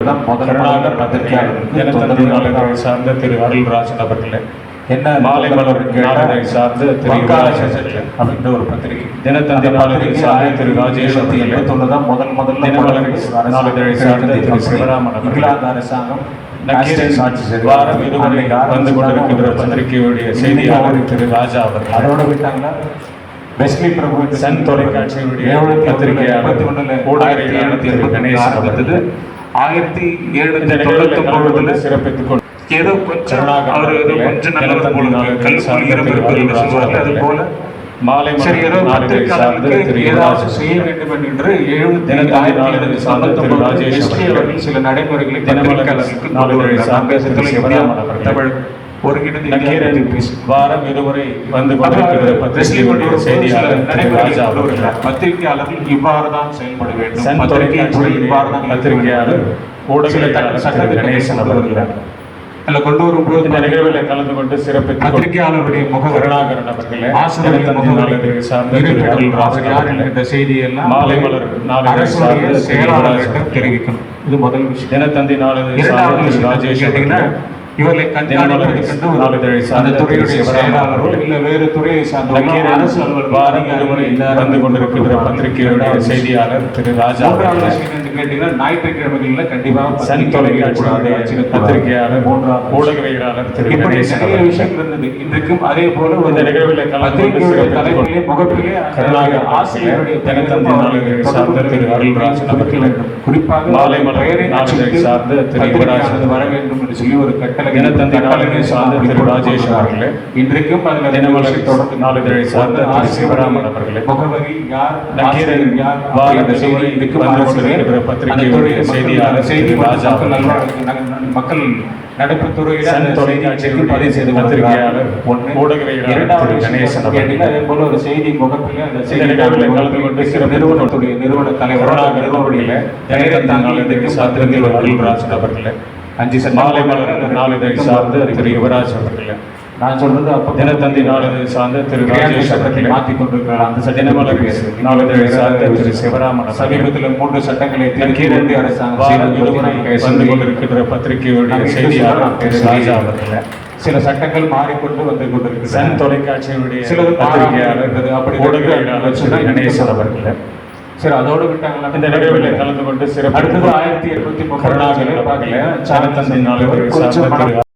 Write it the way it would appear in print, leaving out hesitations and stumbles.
தான் கருணாகர் பத்திரிகையாளர் சார்ந்த திரு அருள்ராஜன் அவர்களே, என்ன மாலை மலர் நாளிதழை சார்ந்த திரு அப்படின்ற ஒரு பத்திரிகை, தினத்தந்தி நாளிதழை சார்ந்த திரு ராஜேஷ் தான் முதல்ல நாளிதழை சார்ந்த திரு சிவராமன் இங்கிலாந்து அரசாங்கம் வாரம் இருமுறை வந்து கொண்டிருக்கின்ற பத்திரிகையுடைய செய்தியாளர் திரு ராஜா அவர்கள். அதோட விட்டாங்கன்னா வெஸ்லி பிரபு சன் தொலைக்காட்சியுடைய பத்திரிகையாளர் கணேசன் வந்தது 1799 சிறப்பித்துக் கொண்டு ஏதோ கொஞ்சம் அவர் ஏதோ கொஞ்சம் நல்லது போல அது போல மாலை சரி ஏதோ ஏதாவது செய்ய வேண்டும் என்று 1799 சில நடைமுறைகளை தமிழ் ஒருங்கிணைந்து வாரம் இருமுறை வந்து கொண்டிருக்கிற பத்திரிகையுடைய செய்தியாளர் பத்திரிகையாளர்கள் இவ்வாறு தான் செயல்பட வேண்டும். பத்திரிகையாளர் ஊடகவியலாளர் சட்டத்தின் கணேசன் அவர்கள் கொண்டு வரும்போது இந்த நிகழ்வில் கலந்து கொண்டு சிறப்பு பத்திரிகையாளருடைய கருணாகரன் அவர்களே, ஆசிரியர் சார்ந்த இந்த செய்தியெல்லாம் மாலை மலர் நாளிதழ் செயலாளர்களிடம் தெரிவிக்கணும். இது முதல் விஷயம். தினத்தந்தி நாளிதழ் ராஜேஷ் இவர்களை நாளிதழை சார்ந்த துறையுடைய செயலாளர்கள் இல்லை வேறு துறையை சார்ந்த அரசு வாரம் இருமுறை வந்து கொண்டிருக்கின்ற பத்திரிகையுடைய செய்தியாளர் திரு ராஜா. கேட்டீங்கன்னா ஞாயிற்றுக்கிழமைகளில் கண்டிப்பாக சன் தொலைக்காட்சியுடைய பத்திரிகையாளர் ஊடகவியலாளர் திரு கணேசன் விஷயங்கள் இருந்தது. இன்றைக்கும் அதே போல இந்த நிகழ்வில் தலைப்பிலே முகப்பிலே கருணாகர் ஆசிரியருடைய தினத்தந்தி நாளிதழை சார்ந்த திரு அருள்ராஜன் அவர்கள் குறிப்பாக மாலை மலர் நாளிதழை சார்ந்த திரு யுவராஜன் வர வேண்டும் என்று சொல்லி ஒரு கட்டளை தினத்தந்தி நாளிதழை சார்ந்த திரு ராஜேஷ் அவர்களே, இன்றைக்கும் அதில் தினமலரை தொடர்ந்து நாளிதழை சார்ந்த திரு சிவராமன் அவர்களே, முகவரி யார் இதுக்கு வந்து கொண்டிருக்கிற பத்திரிகையுடைய செய்தியாளர் திரு ராஜா மக்கள் நடப்பு துறையில் தொலைக்காட்சிக்கு பதிவு செய்த பத்திரிகையாளர் ஊடகவியலாளர் திரு கணேசன் அவர்கள் அதே போல ஒரு செய்தி முகப்பில் அந்த செய்தியாளர்களை கலந்து கொண்டு சிறப்பு நிறுவன தலைவராக சாத்திரத்தில் அருள்ராஜன் அவர்கள் 5 மாலை மலர் நாளிதழை சார்ந்த திரு யுவராஜ் அவர்கள். நான் சொல்றது அப்போ தினத்தந்தி நாளிதழை சார்ந்த திரு ராஜேஷ் அவர்களை மாற்றிக் கொண்டிருக்கிறார். அந்த தினமலர் நாளிதழை சார்ந்த திரு சிவராமன் சமீபத்தில் 3 சட்டங்களை திருக்கி அரசாங்கம் வந்து கொண்டிருக்கிற பத்திரிகையுடைய செய்தியாளர் திரு ராஜா அவர்கள். சில சட்டங்கள் மாறிக்கொண்டு வந்து கொண்டிருக்கிறது. சன் தொலைக்காட்சியுடைய சில பத்திரிகையாளர் அப்படி ஊடகவியலாளர் திரு கணேசன் அவர்கள். சரி அதோடு விட்டாங்களா இந்த நிகழ்வில் கலந்து கொண்டு சிறப்பு அடுத்தது 1830 கருணாகரன் பார்க்கல சாரத்தந்தி நாளிதழை சார்ந்த